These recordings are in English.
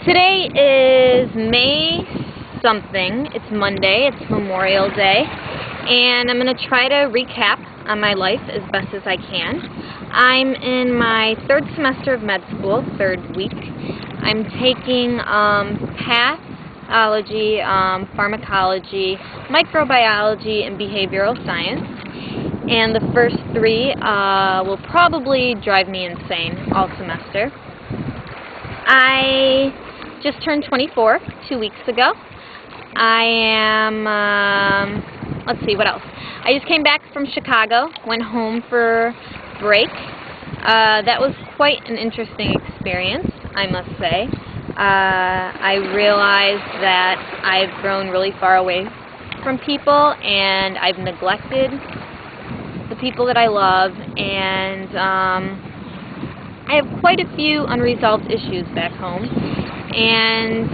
Today is May something. It's Monday. It's Memorial Day. And I'm going to try to recap on my life as best as I can. I'm in my third semester of med school, third week. I'm taking pathology, pharmacology, microbiology, and behavioral science. And the first three will probably drive me insane all semester. I just turned 24 2 weeks ago. I am, let's see, what else? I just came back from Chicago, went home for break. That was quite an interesting experience, I must say. I realized that I've grown really far away from people, and I've neglected the people that I love, and I have quite a few unresolved issues back home, and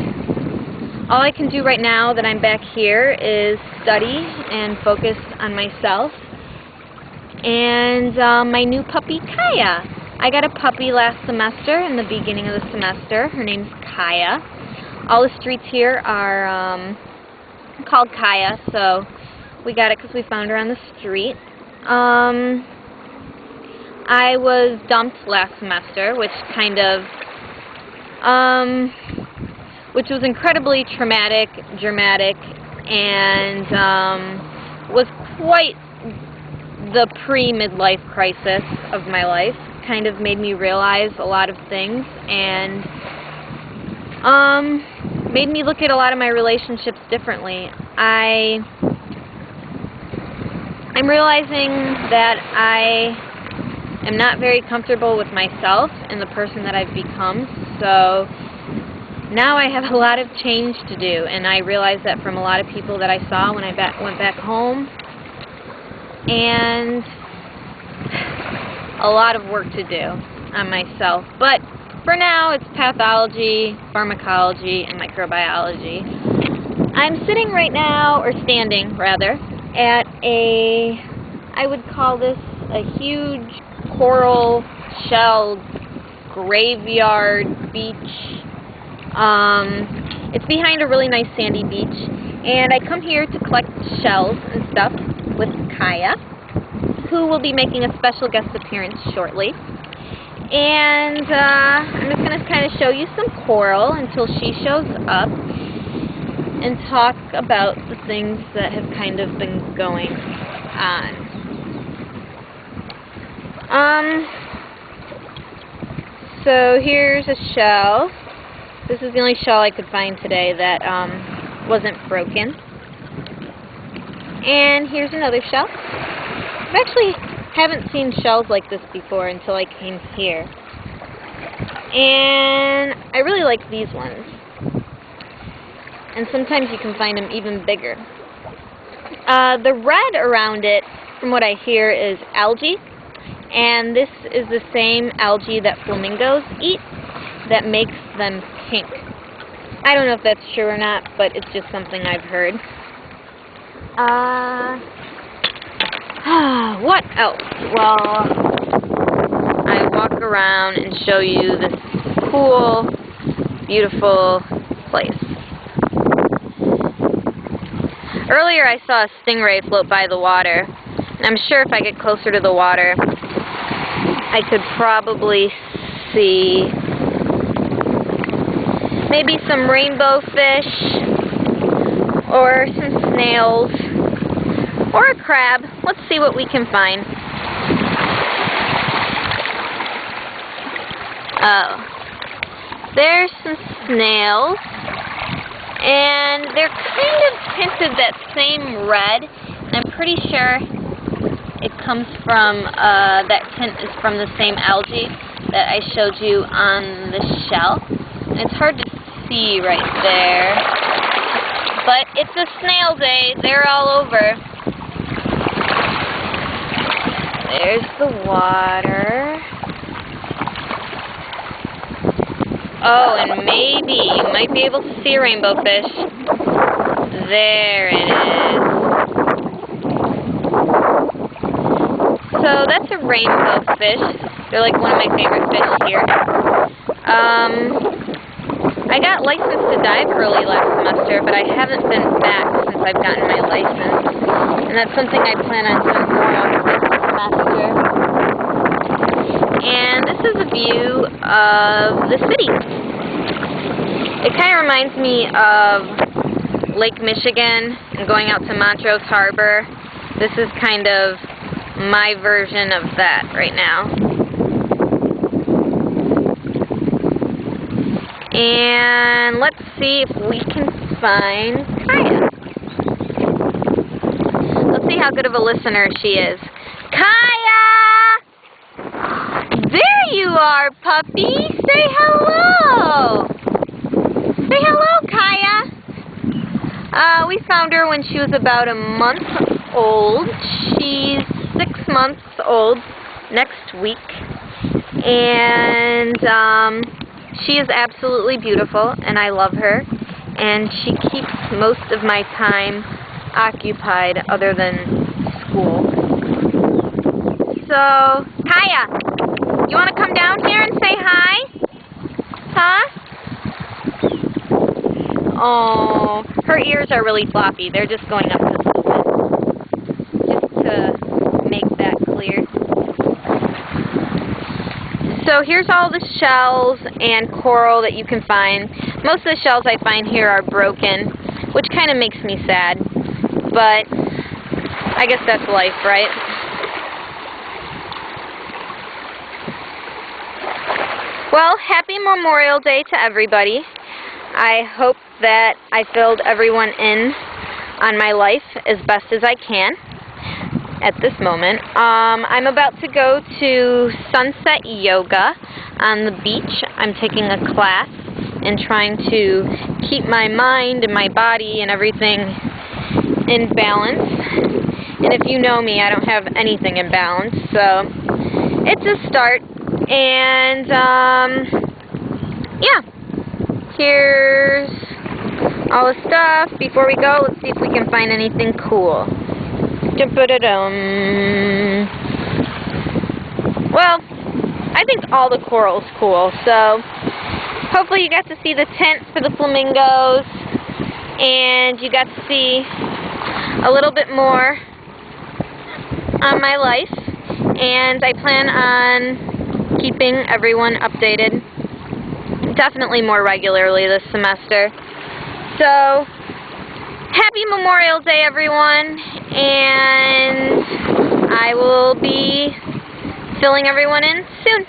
all I can do right now that I'm back here is study and focus on myself and my new puppy, Kaya. I got a puppy last semester, in the beginning of the semester. Her name's Kaya. All the streets here are called Kaya, so we got it because we found her on the street. I was dumped last semester, which which was incredibly traumatic, dramatic, and was quite the pre-midlife crisis of my life. Kind of made me realize a lot of things, and made me look at a lot of my relationships differently. I'm realizing that I am not very comfortable with myself and the person that I've become, so now I have a lot of change to do, and I realize that from a lot of people that I saw when I went back home, and a lot of work to do on myself. But for now, it's pathology, pharmacology, and microbiology. I'm sitting right now, or standing rather, at I would call this a huge coral shell graveyard beach. It's behind a really nice sandy beach, and I come here to collect shells and stuff with Kaya, who will be making a special guest appearance shortly. And I'm just going to kind of show you some coral until she shows up and talk about the things that have kind of been going on. So here's a shell. This is the only shell I could find today that wasn't broken. And here's another shell. I actually haven't seen shells like this before until I came here. And I really like these ones. And sometimes you can find them even bigger. The red around it, from what I hear, is algae. And this is the same algae that flamingos eat that makes them pink. I don't know if that's true or not, but it's just something I've heard. What else? Well, I walk around and show you this cool, beautiful place. Earlier I saw a stingray float by the water, and I'm sure if I get closer to the water, I could probably see maybe some rainbow fish, or some snails, or a crab. Let's see what we can find. Oh, there's some snails, and they're kind of tinted that same red, and I'm pretty sure it comes from, that tint is from the same algae that I showed you on the shell. And it's hard to see right there, but it's a snail day. They're all over. There's the water. Oh, and maybe you might be able to see a rainbow fish. There it is. So that's a rainbow fish. They're like one of my favorite fish here. I got licensed to dive early last semester, but I haven't been back since I've gotten my license. And that's something I plan on doing more of this semester. And this is a view of the city. It kind of reminds me of Lake Michigan and going out to Montrose Harbor. This is kind of my version of that right now. And let's see if we can find Kaya. Let's see how good of a listener she is. Kaya! There you are, puppy! Say hello! Say hello, Kaya! We found her when she was about a month old. She's 6 months old next week. And, she is absolutely beautiful, and I love her, and she keeps most of my time occupied other than school. So, Kaya, you want to come down here and say hi? Huh? Oh, her ears are really floppy. They're just going up just a little bit, just to make that clear. So here's all the shells and coral that you can find. Most of the shells I find here are broken, which kind of makes me sad, but I guess that's life, right? Well, happy Memorial Day to everybody. I hope that I filled everyone in on my life as best as I can at this moment. I'm about to go to Sunset Yoga on the beach. I'm taking a class and trying to keep my mind and my body and everything in balance. And if you know me, I don't have anything in balance, so it's a start. And yeah, here's all the stuff. Before we go, let's see if we can find anything cool. Well, I think all the coral's cool, so hopefully you got to see the tent for the flamingos, and you got to see a little bit more on my life, and I plan on keeping everyone updated, definitely more regularly this semester. So, happy Memorial Day, everyone, and I will be filling everyone in soon.